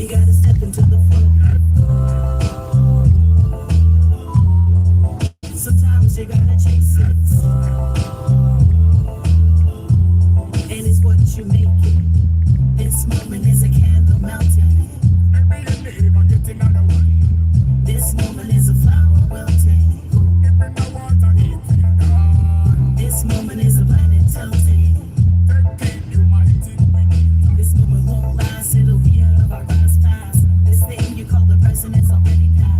You gotta step into the flow. Sometimes you gotta chase it. And it's what you make it. This moment is a candle melting. This moment is a flower wilting. This moment is a planet tilting. This moment won't last, it'll be out of our grasp fast. This thing you call the present is already past.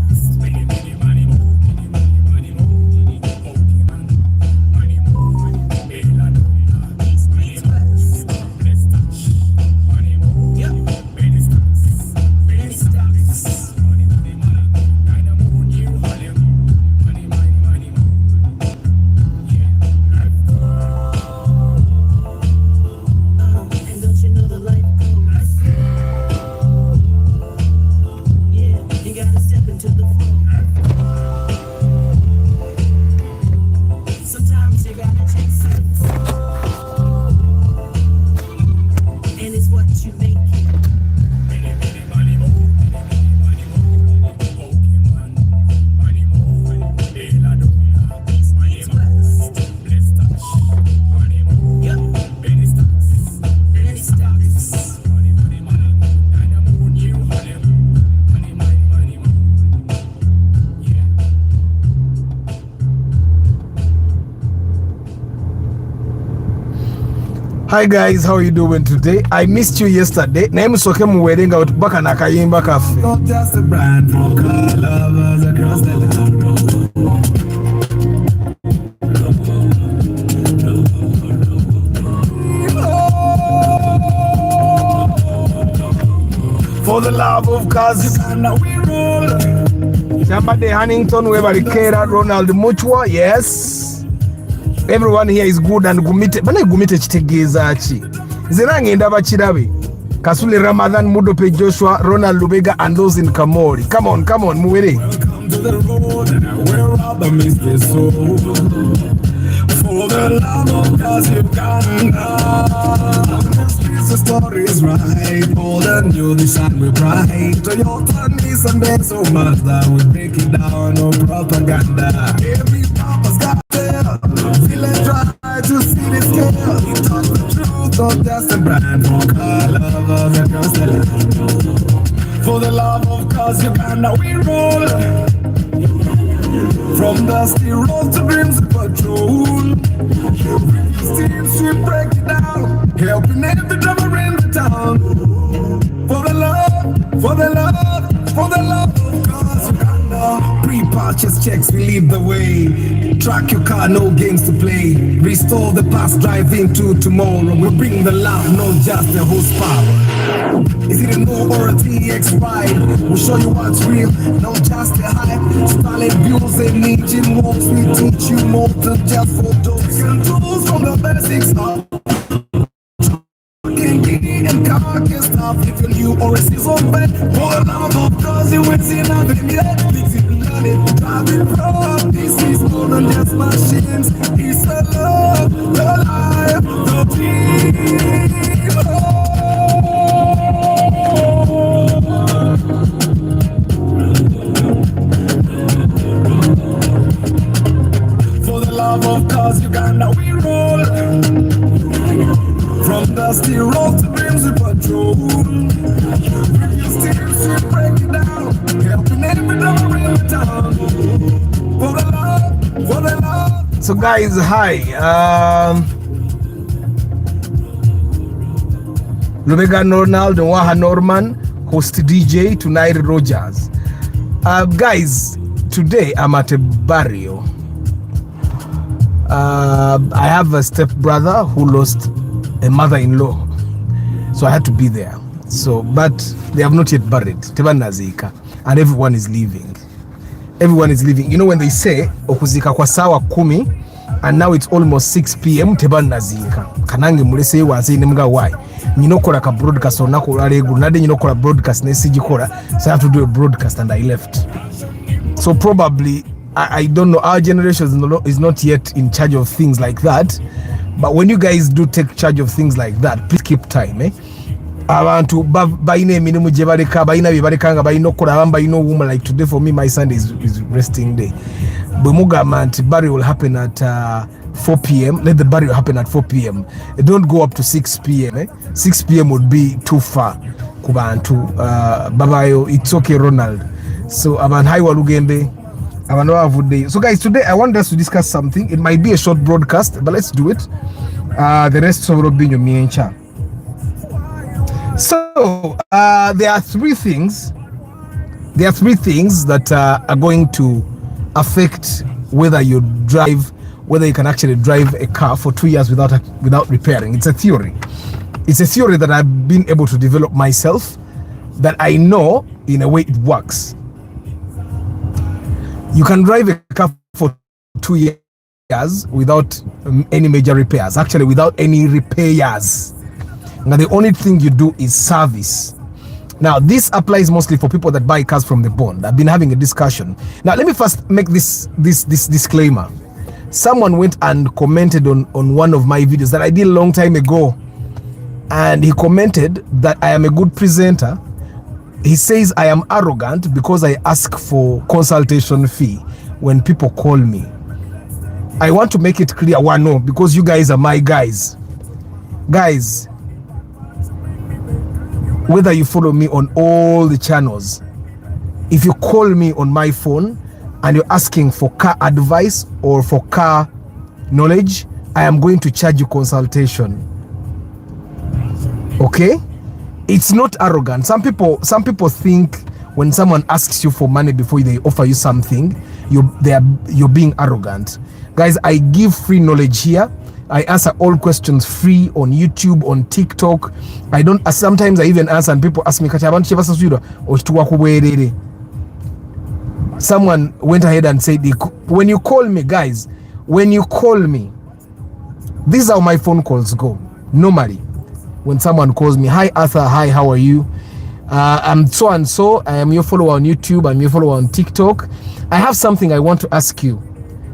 Hi guys, how are you doing today? I missed you yesterday. Name is okay wedding out baka na kayimba cafe. Just a brand for car lovers across the land. For the love of cars, Uganda we roll. somebody Huntington, Weber Kera, Ronald Muchwa, yes. Everyone here is good and gumite. Bana gumite chitegeza chi. Zinange ndaba chirabe. Kasule Ramadan, Mudope Joshua, Ronald Lubega and those in Kamori. Come on, muwere. Welcome to the road and where rubber meets the soul. For the love of cars Uganda. The story is right. Old and new, the sun will bright. Toyota, Nissan, Benz, so much that we break it down. No propaganda. Every papa's got there. Feeling try to see the scale. We talk the truth, not just a brand. For car lovers across the land. For the love of cars, Uganda, we roll. From dusty roads to dreams of patrol. Steams we break it down. Helping every driver in the town. For the love, for the love, for the love of cars, Uganda. Pre-purchase checks, we lead the way. Track your car, no games to play. Restore the past, drive into tomorrow. We bring the love, not just the horsepower. Is it a no or a TX ride? We'll show you what's real, not just the hype. Style views and engine walks, we teach you more than just photos. Controls from the basics up. And car can stop if you're new or a season bed. For the love of cars, you ain't seen nothing yet. Fix it and learn it, drive it pro. This is more than just machines. It's the love, the life, the dream. For the love of cars, Uganda, we roll. From dusty roads to dreams we patrol. Steams we break it down. Helping every driver in the town. For the love, for the love. So guys, hi. Lubega Ronald, Waha Norman, host DJ tonight Rogers. Guys, today I'm at a burial. I have a step brother who lost a mother-in-law, so I had to be there. So, but they have not yet buried Tebanazika, and everyone is leaving. Everyone is leaving. You know when they say okuzika kwa sawa 10 and now it's almost 6 p.m. Tebanazika. Kanange mulese wanse nemga why. Nyinokola ka broadcast onako alegu nade nyinokola broadcast nesijikola, so I have to do a broadcast and I left. So probably I don't know, our generation is not yet in charge of things like that. But when you guys do take charge of things like that, please keep time. abantu balina emirimu gye baleka balina bye baleka nga balina okukola abamu balina owuma. Like today for me my Sunday is resting day. Bwe mugamba nti burial will happen at 4 p.m. let the burial happen at 4 p.m. Don't go up to 6 p.m. 6 p.m. would be too far ku bantu babayo. It's okay Ronald. So abantu hayi walugembe abantu bavudde. So guys, today I want us to discuss something. It might be a short broadcast but let's do it. The rest of Robinho Miencha. So there are three things that are going to affect whether you can actually drive a car for 2 years without repairing. It's a theory that I've been able to develop myself, that I know in a way it works. You can drive a car for 2 years without any major repairs, actually without any repairs. Now the only thing you do is service. Now this applies mostly for people that buy cars from the bond. I've been having a discussion. Now let me first make this disclaimer. Someone went and commented on one of my videos that I did a long time ago, and he commented that I am a good presenter. He says I am arrogant because I ask for consultation fee when people call me. I want to make it clear, no, because you guys are my guys. Guys, whether you follow me on all the channels, if you call me on my phone and you're asking for car advice or for car knowledge, I am going to charge you consultation. Okay? It's not arrogant. Some people think when someone asks you for money before they offer you something, you're being arrogant. Guys, I give free knowledge here. I answer all questions free on YouTube, on TikTok. Sometimes I even answer and people ask me, someone went ahead and said, when you call me, guys, when you call me, this is how my phone calls go. Normally, when someone calls me, hi Arthur, hi, how are you? I'm so and so, I am your follower on YouTube, I'm your follower on TikTok. I have something I want to ask you.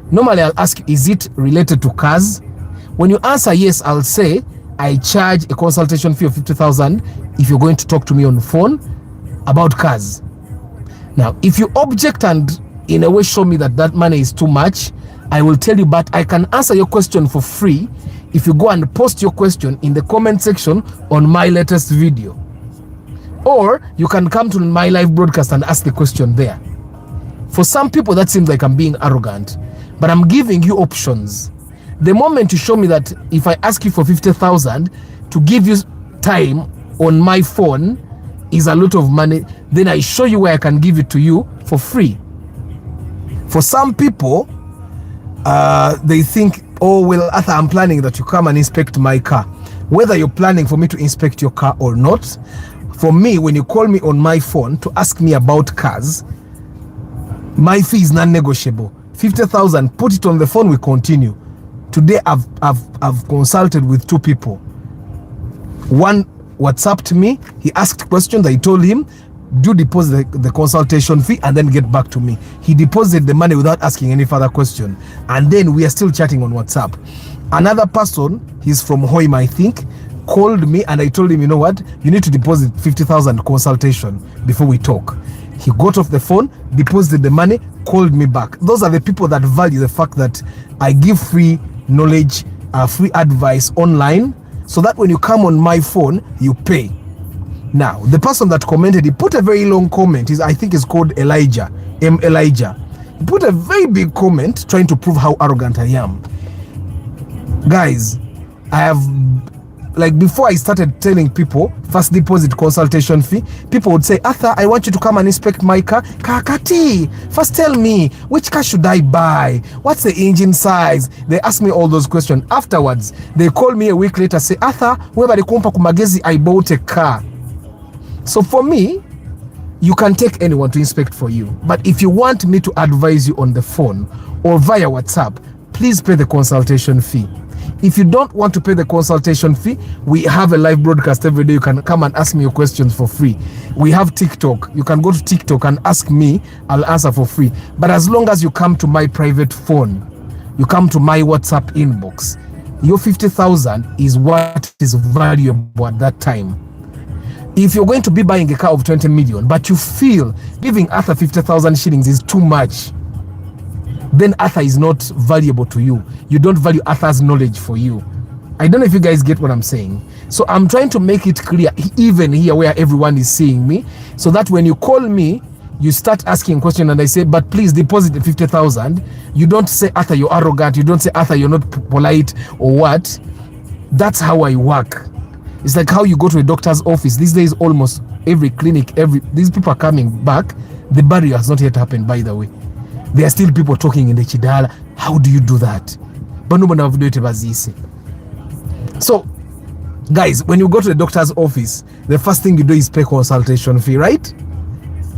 Normally I'll ask you, is it related to cars? When you answer yes, I'll say I charge a consultation fee of 50,000 if you're going to talk to me on the phone about cars. Now, if you object and in a way show me that money is too much, I will tell you, but I can answer your question for free if you go and post your question in the comment section on my latest video. Or you can come to my live broadcast and ask the question there. For some people, that seems like I'm being arrogant, but I'm giving you options. The moment you show me that if I ask you for 50,000 to give you time on my phone is a lot of money, then I show you where I can give it to you for free. For some people, they think, oh, well, Arthur, I'm planning that you come and inspect my car. Whether you're planning for me to inspect your car or not, for me, when you call me on my phone to ask me about cars, my fee is non-negotiable. 50,000, put it on the phone, we continue. Today I've consulted with two people. One WhatsApped me, he asked questions, I told him, do deposit the consultation fee and then get back to me. He deposited the money without asking any further question. And then we are still chatting on WhatsApp. Another person, he's from Hoima, I think, called me and I told him, you know what, you need to deposit 50,000 consultation before we talk. He got off the phone, deposited the money, called me back. Those are the people that value the fact that I give free knowledge, free advice online, so that when you come on my phone, you pay. Now, the person that commented, he put a very long comment. I think it's called Elijah, Elijah. He put a very big comment trying to prove how arrogant I am. Guys, I have, like before I started telling people, first deposit consultation fee, people would say, Arthur, I want you to come and inspect my car. Kakati, first tell me, which car should I buy? What's the engine size? They ask me all those questions. Afterwards, they call me a week later, say, Arthur, I bought a car. So for me, you can take anyone to inspect for you. But if you want me to advise you on the phone or via WhatsApp, please pay the consultation fee. If you don't want to pay the consultation fee, we have a live broadcast every day. You can come and ask me your questions for free. We have TikTok. You can go to TikTok and ask me. I'll answer for free. But as long as you come to my private phone, you come to my WhatsApp inbox, your 50,000 is what is valuable at that time. If you're going to be buying a car of 20 million, but you feel giving Arthur 50,000 shillings is too much, then Arthur is not valuable to you. You don't value Arthur's knowledge for you. I don't know if you guys get what I'm saying. So I'm trying to make it clear, even here where everyone is seeing me, so that when you call me, you start asking questions and I say, but please deposit the 50,000. You don't say, Arthur, you're arrogant. You don't say, Arthur, you're not polite or what. That's how I work. It's like how you go to a doctor's office. These days, almost every clinic, these people are coming back. The barrier has not yet happened, by the way. There are still people talking in the Chidala. How do you do that? But nobody have do it. So, guys, when you go to the doctor's office, the first thing you do is pay consultation fee, right?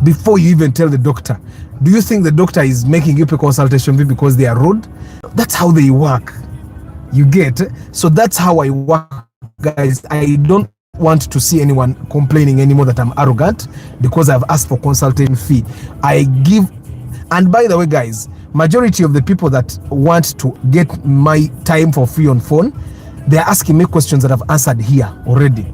Before you even tell the doctor. Do you think the doctor is making you pay consultation fee because they are rude? That's how they work. You get? So that's how I work, guys. I don't want to see anyone complaining anymore that I'm arrogant because I've asked for consultation fee. I give, and by the way, guys, majority of the people that want to get my time for free on phone, they're asking me questions that I've answered here already.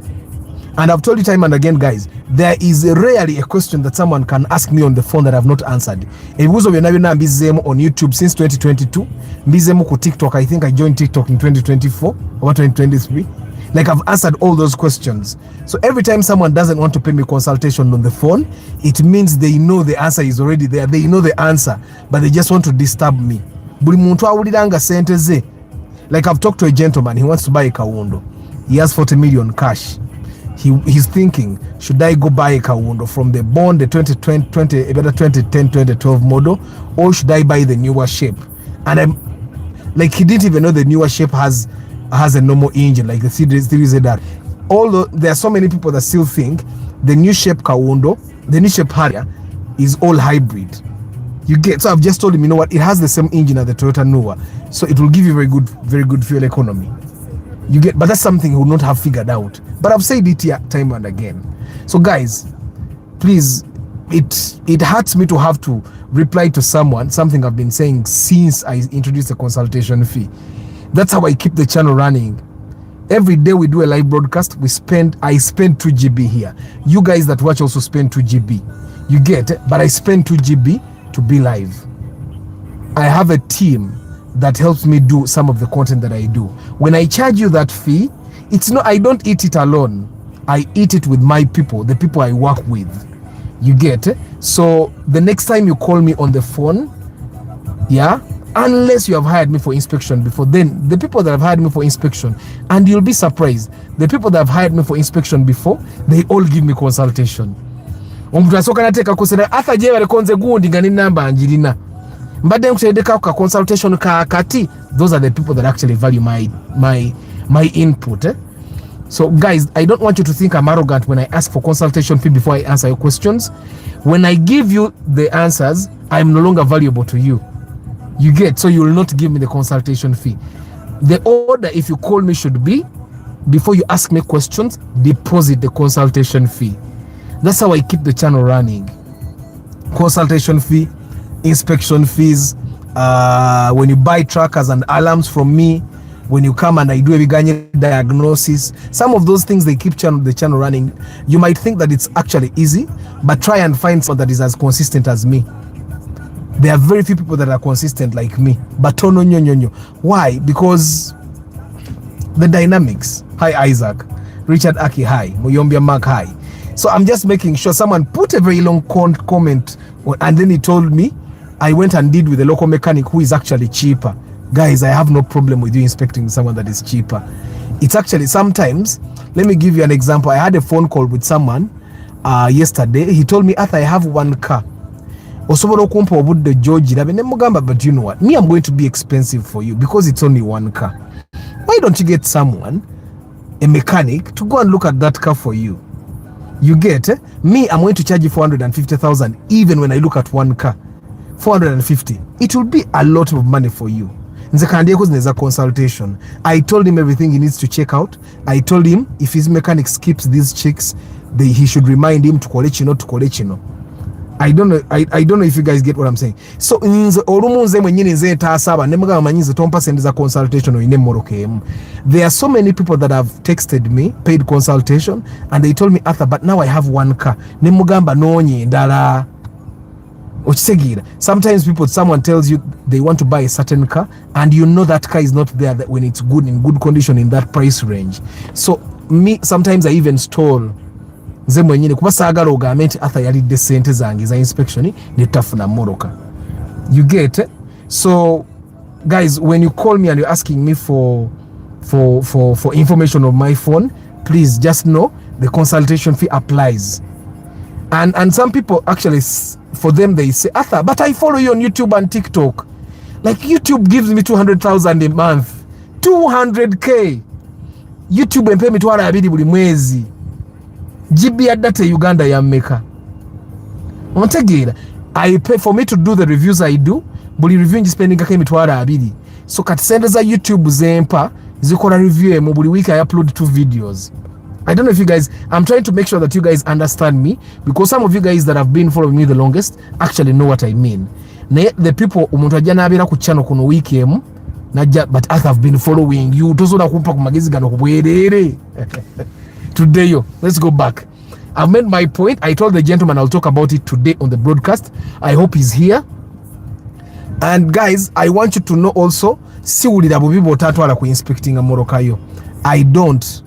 And I've told you time and again, guys, there is rarely a question that someone can ask me on the phone that I've not answered. On YouTube since 2022. Mbizemu TikTok. I think I joined TikTok in 2024 or 2023. Like, I've answered all those questions. So every time someone doesn't want to pay me consultation on the phone, it means they know the answer is already there. They know the answer, but they just want to disturb me. Like, I've talked to a gentleman. He wants to buy a Kawundo. He has 40 million cash. He's thinking, should I go buy a Kawundo from the Bond, the 2010, 2012 model, or should I buy the newer shape? And I'm like, he didn't even know the newer shape has a normal engine, like the Series ZR. Although there are so many people that still think the new shape Kawundo, the new shape Harrier, is all hybrid. You get? So I've just told him, you know what? It has the same engine as the Toyota Nova, so it will give you very good fuel economy. You get? But that's something he would not have figured out. But I've said it here time and again. So guys, please, it hurts me to have to reply to something I've been saying since I introduced the consultation fee. That's how I keep the channel running. Every day we do a live broadcast, I spend 2 GB here. You guys that watch also spend 2 GB. You get? But I spend 2 GB to be live. I have a team that helps me do some of the content that I do. When I charge you that fee, it's not, I don't eat it alone. I eat it with my people, the people I work with. You get? So the next time you call me on the phone, yeah, unless you have hired me for inspection before, then the people that have hired me for inspection, and you'll be surprised, the people that have hired me for inspection before, they all give me consultation. Those are the people that actually value my input. So guys, I don't want you to think I'm arrogant when I ask for consultation fee before I answer your questions. When I give you the answers, I'm no longer valuable to you. You get? So you will not give me the consultation fee. The order, if you call me, should be, before you ask me questions, deposit the consultation fee. That's how I keep the channel running. Consultation fee, inspection fees, when you buy trackers and alarms from me, when you come and I do a Uganda diagnosis, some of those things, they keep the channel running. You might think that it's actually easy, but try and find someone that is as consistent as me. There are very few people that are consistent like me. But why? Because the dynamics. Hi Isaac, Richard Aki, hi, Muyombia Mark, hi. So I'm just making sure. Someone put a very long comment, and then he told me, I went and did with a local mechanic who is actually cheaper. Guys, I have no problem with you inspecting someone that is cheaper. It's actually, sometimes, let me give you an example. I had a phone call with someone yesterday. He told me, Arthur, I have one car. But you know what? Me, I'm going to be expensive for you because it's only one car. Why don't you get someone, a mechanic, to go and look at that car for you? You get? Me, I'm going to charge you 450,000 even when I look at one car. 450. It will be a lot of money for you. There's a consultation. I told him everything he needs to check out. I told him if his mechanic skips these checks, he should remind him to collect. I don't know if you guys get what I'm saying. So nze olumunze mwenyini nze taasaba ne mugamba manyize tompa sente za consultation oyine mmoroka emu. There are so many people that have texted me paid consultation and they told me Arthur, but now I have one car. Ne mugamba noonye ndala. Okisegira. Sometimes someone tells you they want to buy a certain car and you know that car is not there that when it's good, in good condition, in that price range. So me, sometimes I even stall nze mwenyine kuba saagala ogambe nti Arthur yalidde sente zange za inspection ne tafuna mmoroka. You get it? So guys, when you call me and you're asking me for information on my phone, please just know the consultation fee applies. And some people actually, for them, they say, Arthur, but I follow you on YouTube and TikTok. Like YouTube gives me 200,000 a month. 200K. YouTube empe mitwala abiri buli mwezi. GB ya data Uganda ya mmeka. Ontegeera. I pay for me to do the reviews I do. Buli review njispending kake mitwala abiri. So kati sente za YouTube zempa zikola review emu buli week I upload 2 videos. I don't know if you guys, I'm trying to make sure that you guys understand me, because some of you guys that have been following me the longest actually know what I mean. The people umuntu ajja nabera ku channel kuno week emu najja, but I have been following you tosobola kumpa ku magezi gano kubwerere. Today yo, let's go back. I've made my point. I told the gentleman I'll talk about it today on the broadcast. I hope he's here. And guys, I want you to know also, siwulira bubi botatwala ku inspecting amoroka yo. I don't.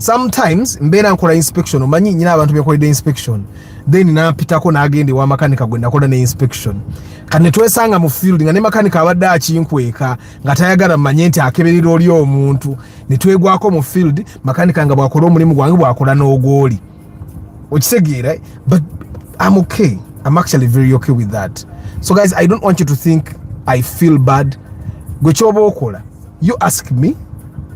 Sometimes mbera nkola inspection omanyi nyina abantu bekolede inspection then napitako nagende wa makanika gwenda kola ne inspection kane twesanga mu field nga ne makanika abadde akinkweka nga tayagala manye nti akeberera oli omuntu ne twegwako mu field makanika nga bwakola omulimu gwange bwakola n'ogoli okisegeera. But I'm okay. I'm actually very okay with that. So guys, I don't want you to think I feel bad. Gwe kyoba okola, you ask me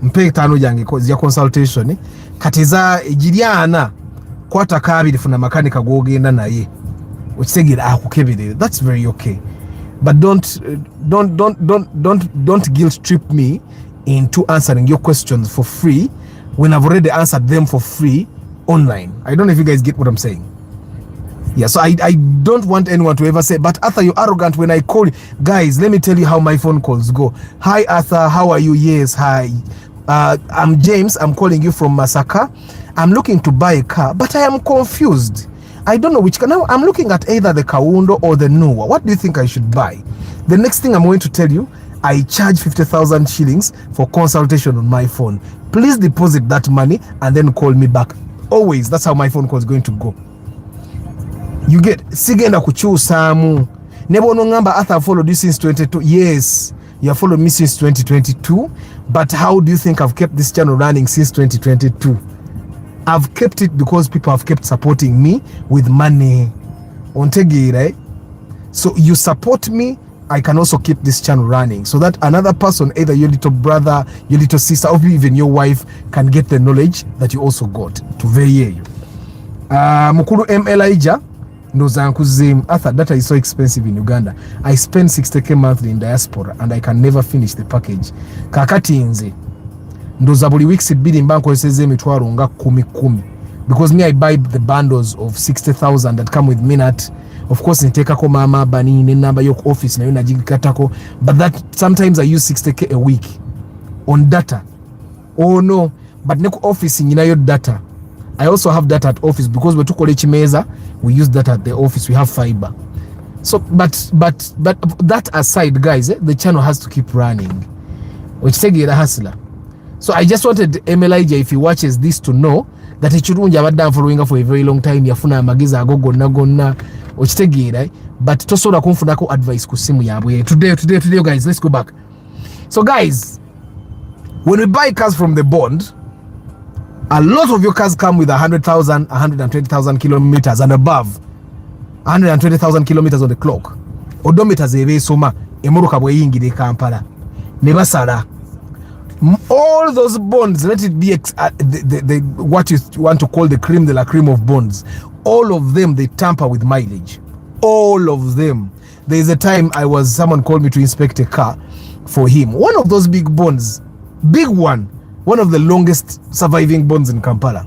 mpe tano jange ya consultation kati za ejiryana kwata kabiri funa makanika gwogenda naye okisegira akukeberere. That's very okay. But don't guilt trip me into answering your questions for free when I've already answered them for free online. I don't know if you guys get what I'm saying. Yeah, so I don't want anyone to ever say, but Arthur, you're arrogant when I call you. Guys, let me tell you how my phone calls go. Hi Arthur, how are you? Yes, hi. I'm James. I'm calling you from Masaka. I'm looking to buy a car, but I am confused. I don't know which car. Now I'm looking at either the Kaundo or the Nuwa. What do you think I should buy? The next thing I'm going to tell you, I charge 50,000 shillings for consultation on my phone. Please deposit that money and then call me back. Always, that's how my phone call is going to go. You get sigenda kuchusamu. Nebo no ngamba Arthur followed you since 22. Yes, you have followed me since 2022. But how do you think I've kept this channel running since 2022? I've kept it because people have kept supporting me with money. Ontegi, right? So you support me, I can also keep this channel running so that another person, either your little brother, your little sister, or even your wife, can get the knowledge that you also got to vary you. Mukuru M. Elijah. No Zankuzim, Arthur, data is so expensive in Uganda. I spend 60k monthly in diaspora and I can never finish the package. Kakati nze ndoza buli weeks bidi mbanko eseze mitwaro nga 10 because me I buy the bundles of 60,000 that come with minute. Of course nitekako mama bani ne number yok office na yo najikatako, but that sometimes I use 60k a week on data. Oh no, but neko office nyina yo data. I also have that at office because we took college meza, we use that at the office, we have fiber. So but that aside, guys, the channel has to keep running. Which take a hustler. So I just wanted Elijah, if he watches this, to know that it shouldn't have done following for a very long time. Yafuna magiza go gonna which take it, but tosoda kumfunako advice kusimu yabwe. Today guys, let's go back. So guys, when we buy cars from the bond, a lot of your cars come with 100,000, 120,000 kilometers and above. 120,000 kilometers on the clock. Odometers ebe soma emoroka bwe yingire Kampala. Nebasala. All those bonds, let it be what you want to call the cream de la cream of bonds. All of them, they tamper with mileage. All of them. There is a time someone called me to inspect a car for him. One of those big bonds, big one of the longest surviving bonds in Kampala.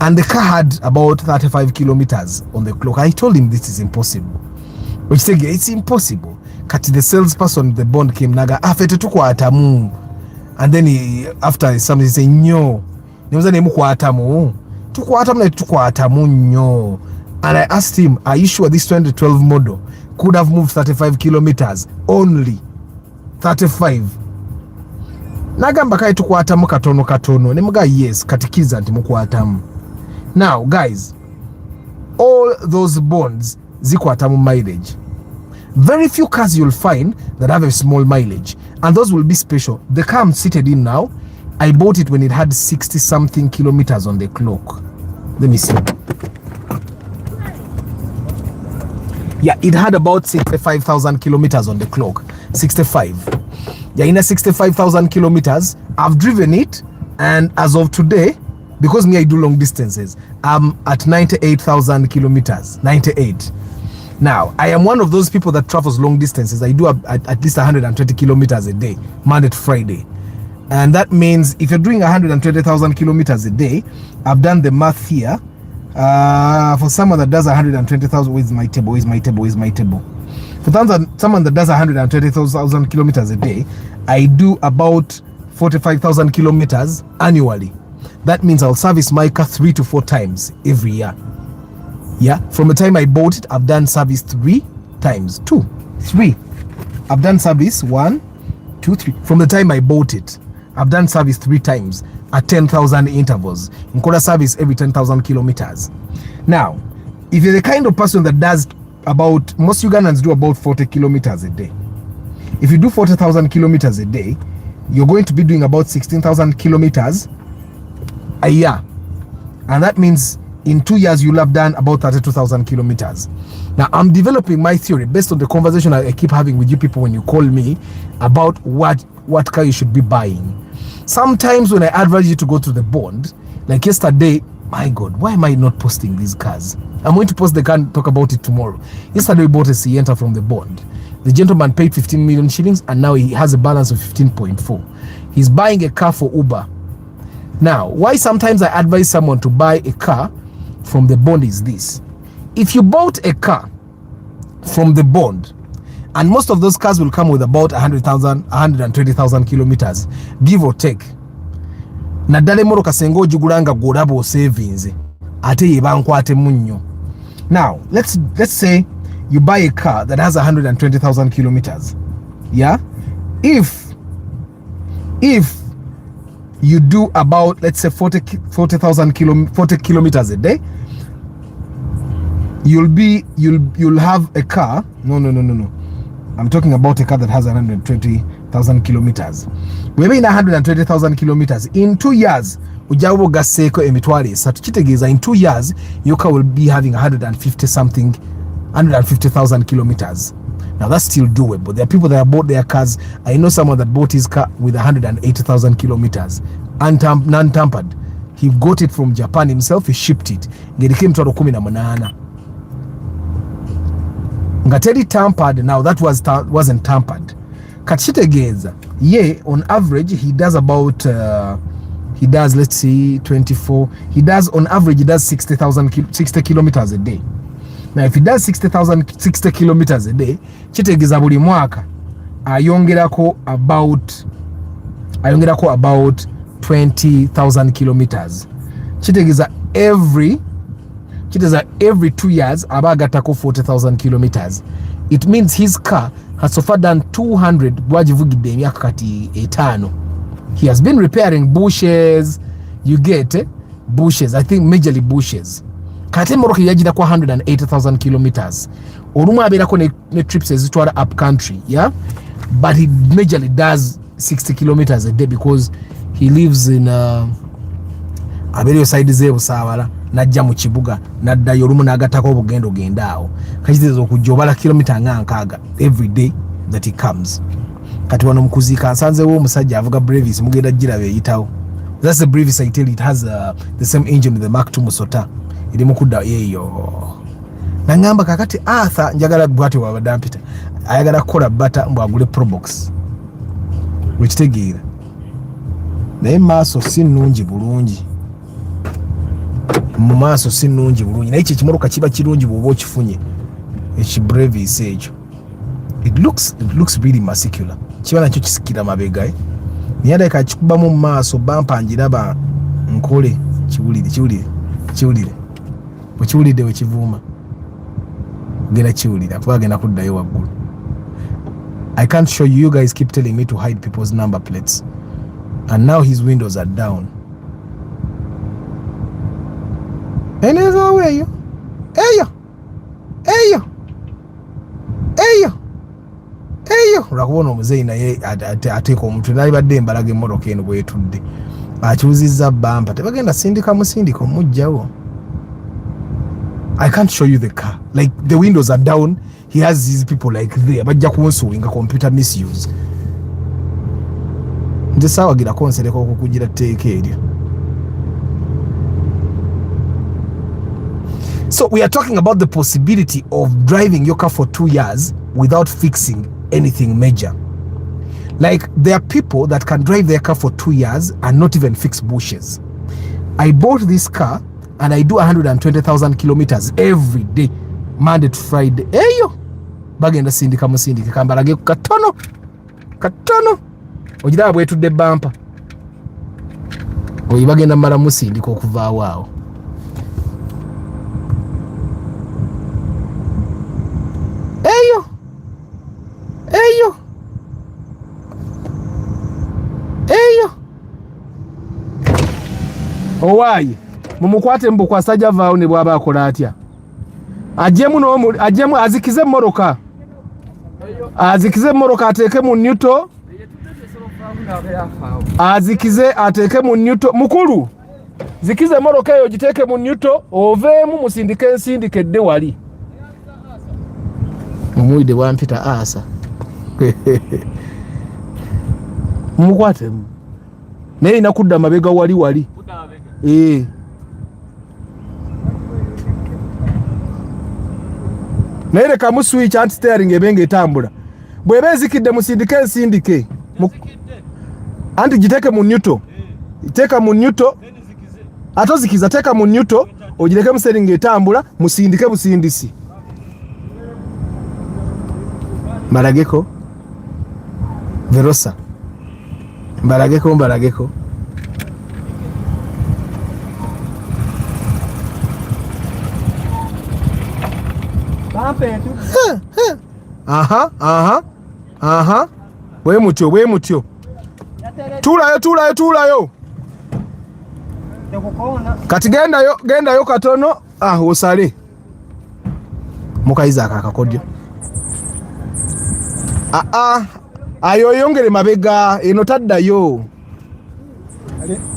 and the car had about 35 kilometers on the clock. I told him this is impossible. Which said it's impossible. Kati the salesperson, the bond came naga afete tukwatamu, and then he after somebody say nyo nimuza nemukwatamu tukwatamu na tukwatamu nyo. And I asked him, are you sure this 2012 model could have moved 35 kilometers only? 35. Nagamba kai tukwatamu katono nemuga yes katikiza nti mukwatamu. Now guys, all those bonds zikwatamu mileage. Very few cars you'll find that have a small mileage, and those will be special. The car I'm seated in now, I bought it when it had 60 something kilometers on the clock. Let me see. Yeah, it had about 65,000 kilometers on the clock. 65. Yeah, in a 65,000 kilometers, I've driven it, and as of today, because me I do long distances, I'm at 98,000 kilometers. 98. Now, I am one of those people that travels long distances. I do at least 120 kilometers a day, Monday to Friday. And that means if you're doing 120,000 kilometers a day, I've done the math here. For someone that does 120,000, where's my table? For someone that does 120,000 kilometers a day, I do about 45,000 kilometers annually. That means I'll service my car 3 to 4 times every year. Yeah, from the time I bought it, I've done service 3 times. 2, 3. I've done service 1, 2, 3. From the time I bought it, I've done service 3 times at 10,000 intervals. Nkola service every 10,000 kilometers. Now, if you're the kind of person that does about, most Ugandans do about 40 kilometers a day. If you do 40,000 kilometers a day, you're going to be doing about 16,000 kilometers a year. And that means in 2 years, you'll have done about 32,000 kilometers. Now, I'm developing my theory based on the conversation I keep having with you people when you call me about what car you should be buying. Sometimes when I advise you to go to the bond, like yesterday, my God, why am I not posting these cars? I'm going to post the car and talk about it tomorrow. Yesterday, we bought a Sienta from the bond. The gentleman paid 15 million shillings and now he has a balance of 15.4. He's buying a car for Uber. Now, why sometimes I advise someone to buy a car from the bond is this. If you bought a car from the bond, and most of those cars will come with about 100,000, 120,000 kilometers, give or take. Nadale moro kasengo jugulanga godabo savings. Ate yebankwate munyo. Now, let's say you buy a car that has 120,000 kilometers. Yeah? If you do about, let's say 40 kilometers a day, you'll have a car. No. I'm talking about a car that has 120,000 kilometers. We're in 120,000 kilometers. In 2 years, ujawo gaseko emitwale satu. Chitegeza in 2 years, your car will be having 150,000 kilometers. Now that's still doable. There are people that have bought their cars. I know someone that bought his car with 180,000 kilometers, non-tampered. He got it from Japan himself. He shipped it. It came to 18. Ngateri tampered. Now that wasn't tampered. Kachitegeza, on average he does about let's see 24. He does on average 60 kilometers a day. Now if he does 60 kilometers a day, chitegeza buli mwaka ayongerako about 20,000 kilometers. Chitegeza every 2 years abagatako 40,000 kilometers. It means his car has so far done 200 bwajivugide emyaka kati 5. He has been repairing bushes, you get bushes, I think majorly bushes. Kate moroke yajida kwa 180,000 kilometers. Olumu aberako ne trips ezitwala up country, yeah? But he majorly does 60 kilometers a day because he lives in aberiyo side ze busawala najja mu kibuga naddayo olumu nagatako obugendo gendaawo kachitezo okujobala kilomita nga 6 every day that he comes. Kati wano mukuzika nsanzewo omusajja avuga Brevis mugenda jirabe yitawo. That's the Brevis I tell you, it has the same engine with the Mark II Musota. Iri mukudda yeyo. Nangamba kakati Arthur njagala bwate wa badampita. Ayagala kola bata mbu agule Probox. Wekitegeera. Naye maaso si nnungi bulungi. mu maaso si nnungi bulungi naye ekyo ekimotoka kiba kirungi bw'oba okifunye ekibrevis ekyo. It looks really muscular. Kiba nakyo kisikira mabega naye aleka kikubamu mu maaso bampa ngiraba nkole kiwulire bwekiwulidde wekivuuma genda kiwulira kuba agenda kuddayo waggulu. I can't show you. You guys keep telling me to hide people's number plates and now his windows are down. Eneza weyo eyo olwakubona omuzeeyi naye ateeka omutwe nalibadde embalaga emmotoka eno bwetudde akiwuzizza bampa tebagenda sindika musindika omugjawo. I can't show you the car. Like the windows are down. He has these people like there bajja kunsuwinga computer misuse. Nze saawagira konsereka okukugira tteeka eryo. So we are talking about the possibility of driving your car for 2 years without fixing anything major. Like there are people that can drive their car for 2 years and not even fix bushes. I bought this car and I do 120,000 kilometers every day, Monday to Friday. Eyo bagenda sindika musindika kambalage katono ogira bwetudde bampa oyi bagenda mala musindika okuvaawo awo. Owaye mumukwate mbukwasajja vaawo ne bwaba akola atya ajjemu azikize emmoroka ateeke mu newto ateeke mu newto mukulu zikize emmoroka eyo giteeke mu newto oveemu musindike ensindike edde wali mumuwidde bwampita asa mumukwatemu naye ina kudda mabega wali naye leka mu switch anti steering ebenga etambula bweba ezikidde musindike ensindike anti giteeke mu newto teeka mu newto atozikiza teeka mu newto ogireke mu steering etambula musindike busindisi mbalageko verosa mbalageko aha we mutyo tuulayo kati gendayo katono osale mukayiza akakodyo ayo yongere mabega eno taddayo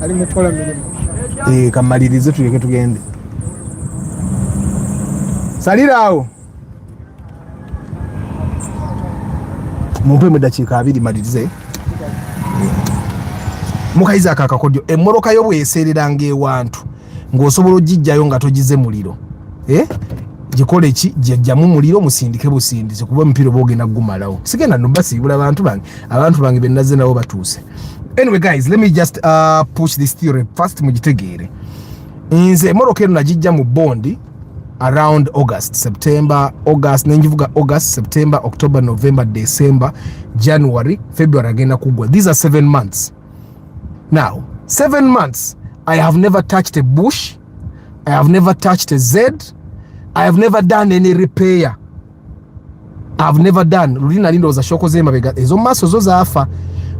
ali mukola mirimu kamalirize tuleke tugende saliraawo mumpe mu dakiika 2 malirize mukayiza akakodyo emmoroka yo bwesereranga ewantu ng'osobola ogijjayo nga togize muliro gikole ki jjajjamu muliro musindike busindise kuba mpiro bogenda gumalawo sigenda no basibula abantu bange bennaze nabo batuuse. Anyway guys, let me just push this theory first mugitegeere. Nze emmoroka eno nagijja mu bondi around September, October, November, December, January, February agenda kugwa. These are 7 months. Now, 7 months, I have never touched a bush. I have never touched a Z. I have never done any repair. I've never done. Lulina lindo za shoko ze mabega. Ezo maso zo zaafa.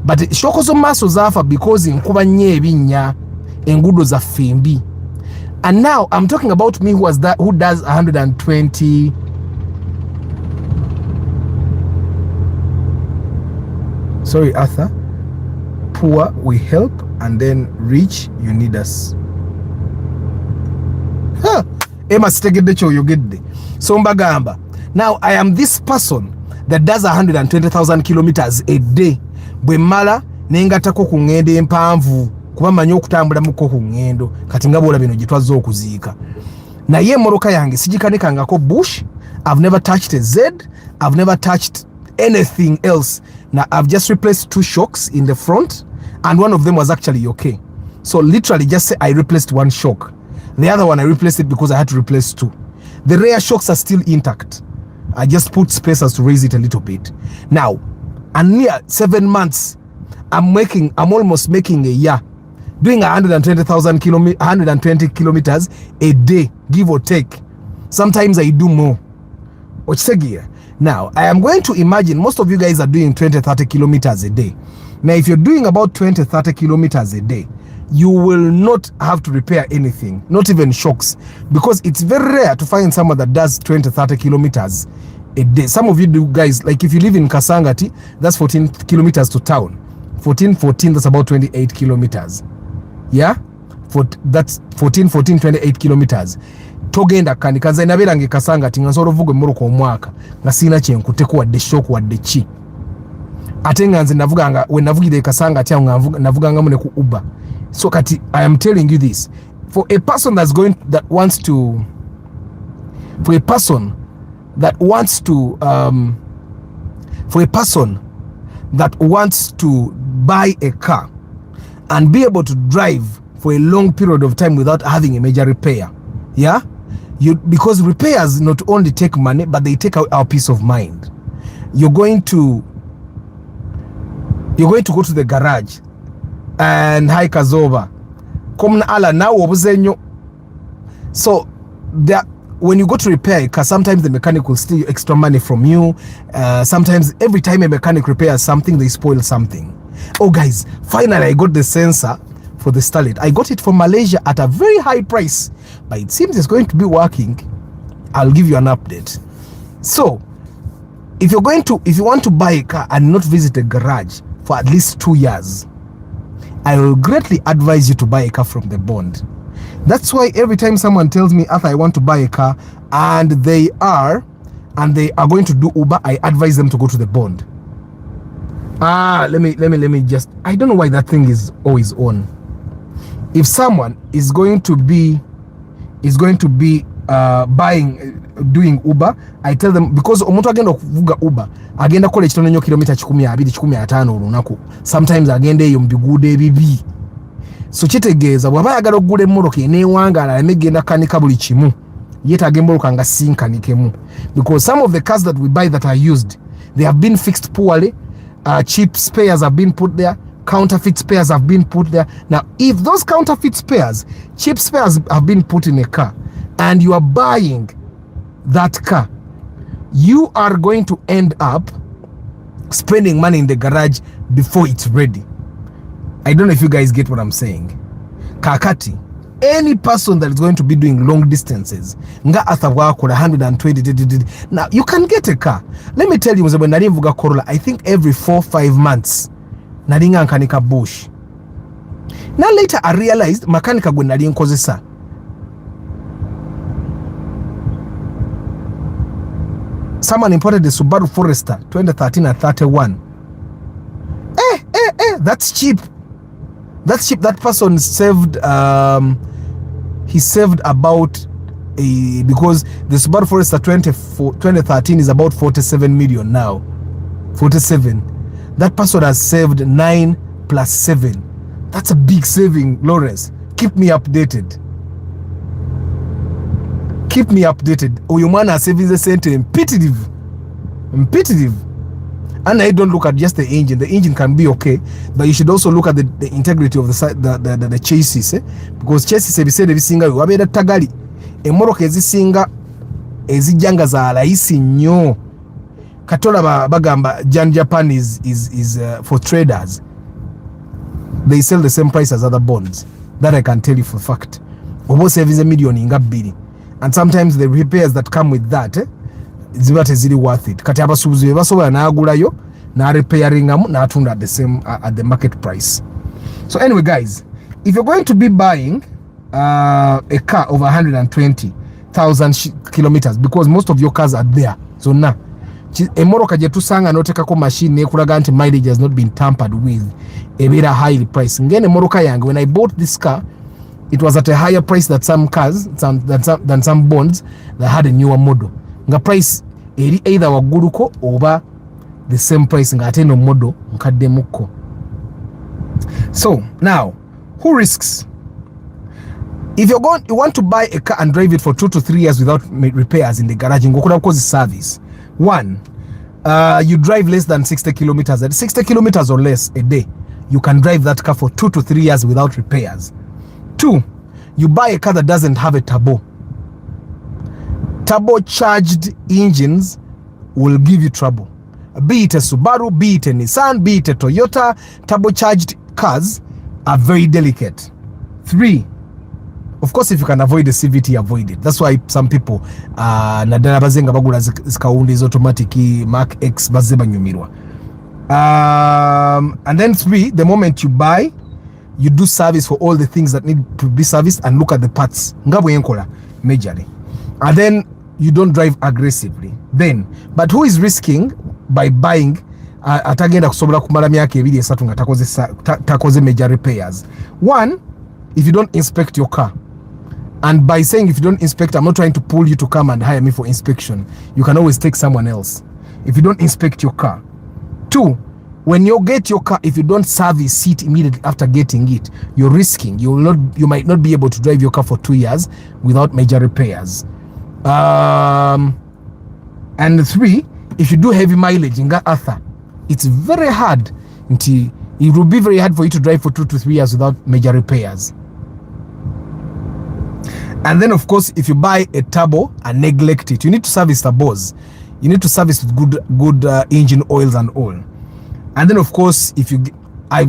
But shoko zo maso zaafa because nkuba nye ebinya. Engudo za fimbi. And now I'm talking about me who does 120. Sorry, Arthur. Poor, we help, and then rich, you need us. Emma stegedde kyoyogedde. So mbagamba. Now I am this person that does 120,000 kilometers a day. Bwe mala nengatako ku ngendo empanvu. Kuba manyi okutambula muko ku ngendo kati nga bola bino gitwaza okuziika naye emmoroka yange sigikanekangako bush. I've never touched a Z. I've never touched anything else. Now I've just replaced 2 shocks in the front and one of them was actually okay. So literally just say I replaced 1 shock. The other one I replaced it because I had to replace 2. The rear shocks are still intact. I just put spacers to raise it a little bit. Now, and near 7 months, I'm almost making a year, doing 120 kilometers a day, give or take. Sometimes I do more. Now, I am going to imagine most of you guys are doing 20-30 kilometers a day. Now, if you're doing about 20-30 kilometers a day, you will not have to repair anything, not even shocks, because it's very rare to find someone that does 20-30 kilometers a day. Some of you do, guys, like if you live in Kasangati, that's 14 kilometers to town. 14, that's about 28 kilometers. Yeah? That's 14, 28 kilometers. Togenda kandi kaza inaberange Kasangati ngansoro vugwe muruko omwaka nga sina kyenkuteku wadde shock wadde chi. Ate nga nze navuganga we navugire Kasangati awo navuganga mune ku Uber. So kati, I am telling you this, for a person that wants to buy a car and be able to drive for a long period of time without having a major repair, yeah, because repairs not only take money but they take our peace of mind. You're going to go to the garage and hike us over. Come ala now obuzenyo. So when you go to repair a car, sometimes the mechanic will steal extra money from you. Sometimes every time a mechanic repairs something, they spoil something. Oh guys, finally I got the sensor for the Starlet. I got it from Malaysia at a very high price, but it seems it's going to be working. I'll give you an update. So if you want to buy a car and not visit a garage for at least 2 years, I will greatly advise you to buy a car from the bond. That's why every time someone tells me, Arthur, I want to buy a car, and they are going to do Uber, I advise them to go to the bond. Let me just, I don't know why that thing is always on. If someone is going to be doing Uber, I tell them, because omuntu agenda okuvuga Uber agenda kola ekitono nnyo kilomita 10, 20, 15 olunaku. Sometimes agenda eyo mbiguudo ebibi. So kitegeeza bw'aba ayagala okugula emmoloka eneewangala emegenda kanika buli kimu, yeetaaga emmoloka nga sinkanikemu, because some of the cars that we buy that are used, they have been fixed poorly. Cheap spares have been put there. Counterfeit spares have been put there. Now, if those counterfeit spares, cheap spares have been put in a car, and you are buying that car, you are going to end up spending money in the garage before it's ready. I don't know if you guys get what I'm saying. Kakati, any person that is going to be doing long distances, nga athawakola 120, now you can get a car. Let me tell you, when nari mvuga Corolla, I think every 4-5 months nalinga nkanika bush. Now later I realized makanika gwe nali nkozesa, someone imported the Subaru Forester 2013 and 31. That's cheap. That's cheap. That person saved he saved about because the Subaru Forester 2013 is about 47 million now. 47. That person has saved 9 plus 7. That's a big saving, Lawrence. Keep me updated. Keep me updated. Oyo mwana saving the center impetitive. And I don't look at just the engine. The engine can be okay, but you should also look at the integrity of the chassis, because chassis ebisede bisinga wabera tagali emoroka ezisinga ezijanga za raisi nnyo. Katola bagamba Japan is for traders. They sell the same price as other bonds. That I can tell you for a fact. Obo savings a million inga bili. And sometimes the repairs that come with that, zibate zili worth it. Kati abasubuzi basobola naagulayo na repairing amu na atunda at the same at the market price. So anyway guys, if you're going to be buying a car over 120,000 kilometers, because most of your cars are there, so now emoroka je tusanga notekako machine nekulaga nti mileage has not been tampered with, ebera high price. Ngene moroka yange, when I bought this car, it was at a higher price than some cars, than some bonds that had a newer model. Nga price eri either waguluko over the same price nga ate no model nkadde muko. So now, who risks? If you want to buy a car and drive it for 2 to 3 years without repairs in the garage, ngokuna cause service. One, you drive less than 60 kilometers. At 60 kilometers or less a day, you can drive that car for 2 to 3 years without repairs. Two, you buy a car that doesn't have a turbo. Turbo-charged engines will give you trouble. Be it a Subaru, be it a Nissan, be it a Toyota, turbo-charged cars are very delicate. Three, of course, if you can avoid the CVT, avoid it. That's why some people nadala bazenga bagula zikaundi is automatic Mark X bazeba nyumirwa. And then three, the moment you buy, you do service for all the things that need to be serviced and look at the parts ngabo yenkola majorly. And then you don't drive aggressively. Then, but who is risking by buying atagenda kusobola kumala myaka 2-3 nga takoze major repairs? One, if you don't inspect your car. And by saying if you don't inspect, I'm not trying to pull you to come and hire me for inspection. You can always take someone else if you don't inspect your car. Two, when you get your car, if you don't service it immediately after getting it, you're risking. You might not be able to drive your car for 2 years without major repairs. And three, if you do heavy mileage in Arthur, it's very hard. It will be very hard for you to drive for 2 to 3 years without major repairs. And then, of course, if you buy a turbo and neglect it, you need to service the turbos. You need to service with good engine oils and all. And then, of course, if you, I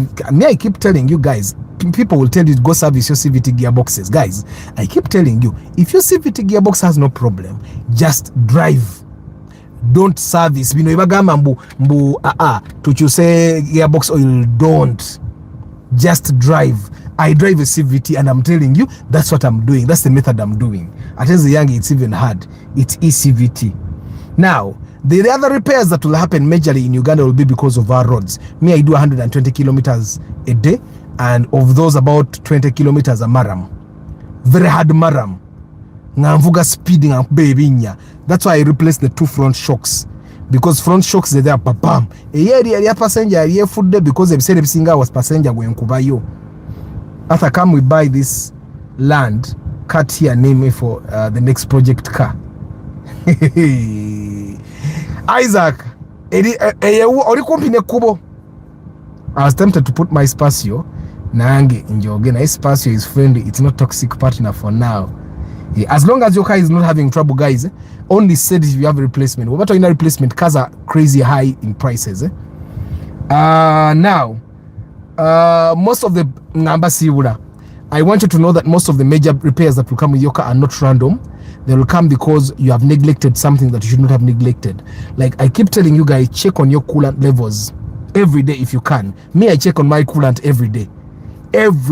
keep telling you guys, people will tell you to go service your CVT gearboxes. Guys, I keep telling you, if your CVT gearbox has no problem, just drive. Don't service. Bino ibagamba mbu tuchuse gearbox oil. Don't. Just drive. I drive a CVT and I'm telling you, that's what I'm doing. That's the method I'm doing. As a young, it's even hard. It's eCVT. Now, the other repairs that will happen majorly in Uganda will be because of our roads. Me, I do 120 kilometers a day, and of those, about 20 kilometers are maram. Very hard maram. Ngamvuga speeding and babynya. That's why I replaced the 2 front shocks. Because front shocks, they're there, bam. A year passenger, a year food there, because they said every single was passenger going kubayo. After come, we buy this land, cut here, name me for the next project car. Isaac, I was tempted to put my Spacio. Nange Njoge, na Spacio is friendly. It's not toxic partner for now. As long as your car is not having trouble, guys, only said if you have a replacement. What in a replacement? Cars are crazy high in prices. Now, most of the numbers I want you to know that most of the major repairs that will come with your car are not random. They will come because you have neglected something that you should not have neglected. Like I keep telling you guys, check on your coolant levels every day if you can. Me, I check on my coolant every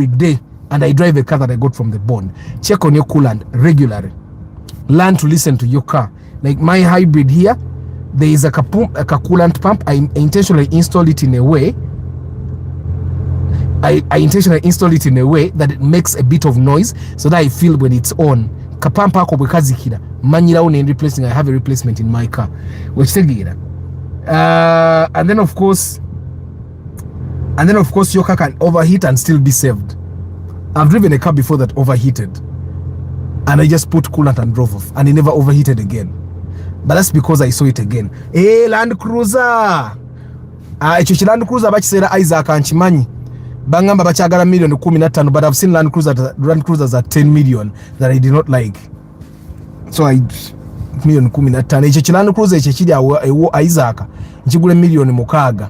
day. And I drive a car that I got from the bond. Check on your coolant regularly. Learn to listen to your car. Like my hybrid here, there is a coolant pump. I intentionally install it in a way. I intentionally install it in a way that it makes a bit of noise so that I feel when it's on. Kapampa ko bwekazikira manyira one and replacing. I have a replacement in my car. Which and then of course your car can overheat and still be saved. I've driven a car before that overheated, and I just put coolant and drove off, and it never overheated again. But that's because I saw it again. Hey, Land Cruiser! Land Cruiser bachisera Isaac anchimanyi. Bangamba bachagala $1,15,000, but I've seen Land Cruisers at 10 million that I did not like. So I $1,15,000. Echo Land Cruiser echo kiri awo Isaac nchigule $1,600,000.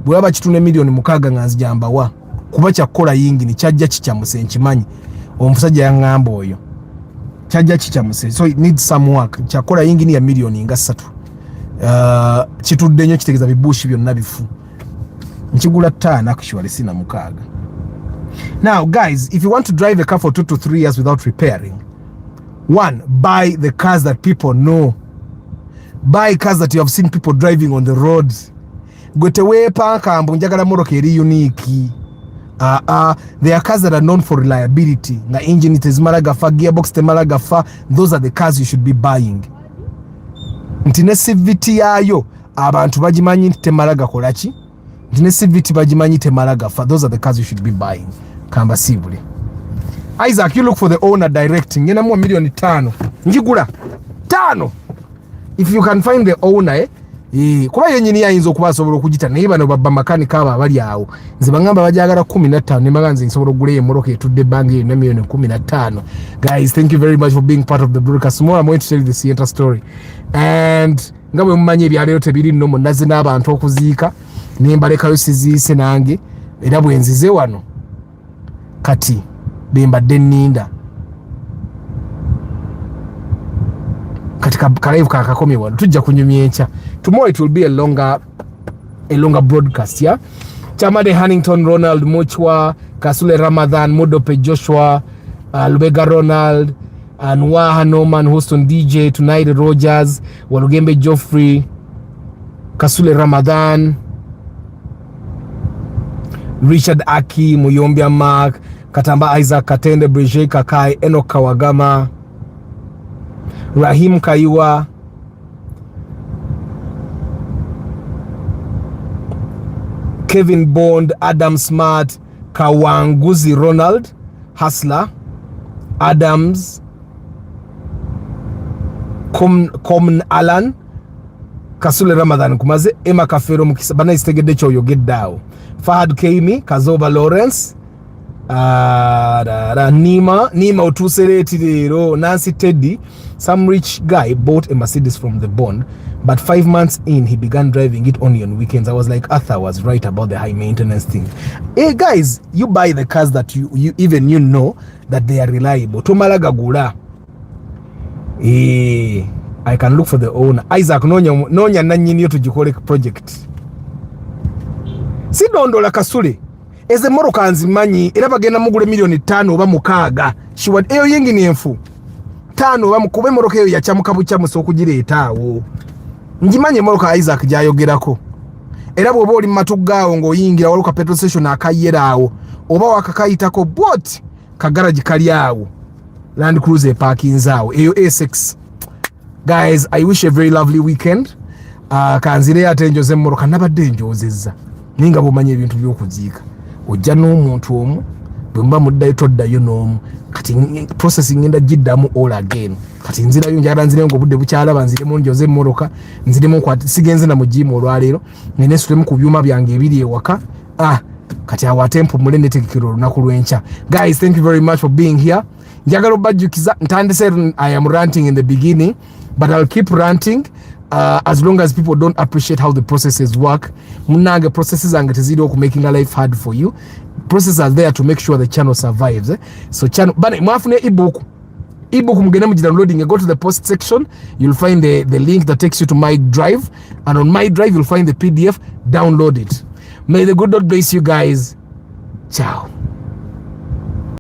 Bwe bachitune $1,600,000 nganzijamba wa. Kuba kyakola yingi ni kyajja kikyamuse nkimanyi. Omusajja yangamba oyo. Kyajja kikyamuse. So it needs some work. Kyakola yingi ni ya $1,000,000 kitudde nnyo kitegeza bibushi byonna bifu. Nchigula tana actually sina mukaga. Now guys, if you want to drive a car for 2 to 3 years without repairing, one, buy the cars that people know. Buy cars that you have seen people driving on the roads. Gotewe panka njagala moroka eri unique. There are cars that are known for reliability. Na engine temala gafa, gearbox temala gafa. Those are the cars you should be buying. Ntine CVT yayo abantu bagimanyi temala gakolaki. Ntine CVT bagimanyi temala gafa. Those are the cars you should be buying. Kamba sibuli. Isaac, you look for the owner directing. Ngena mu $1,500,000. Njigula 5. If you can find the owner, kuba yenyini yayinza okuba asobola okugita naye bano babba makanika abo abali awo nze bangamba bajagala 15 ne maganze nsobola ogula emoroka etudde bangi eyo $1,15,000. Guys, thank you very much for being part of the broadcast. Tomorrow I'm going to tell you the Sienta story. And nga bwe mumanyi ebyaleero tebiri nno mu nazi n'abantu okuziika nembalekayo siziise nange era bwe nzize wano kati bembadde nninda kati kalive kakakomye wano tujja kunyumya enkya. Tomorrow it will be a longer broadcast, yeah. Chamade Hannington, Ronald Muchwa, Kasule Ramadhan, Modope Joshua, Lubega Ronald, Nwaha Norman, Houston DJ, Tonight Rogers, Walugembe Geoffrey, Kasule Ramadan, Richard Aki, Muyombia Mark, Katamba Isaac, Katende Brigitte Kakai, Enoch Kawagama, Rahim Kaiwa, Kevin Bond, Adam Smart, Kawanguzi Ronald, Hustler, Adams, Common Alan, Kasule Ramadan Kumaze, Emma Kafero Mukisa, Bana Istegede Choyo Get Down, Fahad Keimi, Kazoba Lawrence, Nima Utusereti, Nancy Teddy. Some rich guy bought a Mercedes from the bond, but 5 months in he began driving it only on weekends. I was like, Arthur was right about the high maintenance thing. Hey guys, you buy the cars that you know that they are reliable. Tomalaga gula. Hey, I can look for the owner. Isaac nonya nanyini to jikole project. Si dondola Kasule. Eze moroka nzimanyi era bagenda mugule $5,000,000 oba 6. Shiwa eyo yengi ni enfu. 5 bamukube moroka eyo yachamuka buchamu sokugireeta awo. Njimanye moroka Isaac jayogerako. Era bwoba oli matugaawo ng'oyingira waluka petrol station akayera awo. Oba wakakayitako bot kagaraji kali awo. Land Cruiser parking awo. Eyo A6. Guys, I wish a very lovely weekend. Kanzire ate njoze moroka nabadde njozezza. Ninga bomanye ebintu by'okuziika. Ojja n'omuntu omu bwemba muddayo toddayo n'omu kati processing ngenda giddamu all again kati nzirayo njagala nzire ngo budde bukyalaba nziremu njoze emmoroka nziremu kwati sigenze na mujimu olwaleero nene sulemu ku byuma byange ebiri ewaka kati awa tempo mulende tekikiro lunaku lw'enkya. Guys, thank you very much for being here. Njagala obajjukiza ntandise I am ranting in the beginning but I'll keep ranting as long as people don't appreciate how the processes work. Munange processes ange tezidi making a life hard for you. Processes are there to make sure the channel survives. So channel bana mwafune ebook mugenda muji downloading. Go to the post section, you'll find the link that takes you to my drive, and on my drive you'll find the PDF. Download it. May the good Lord bless you guys. Ciao.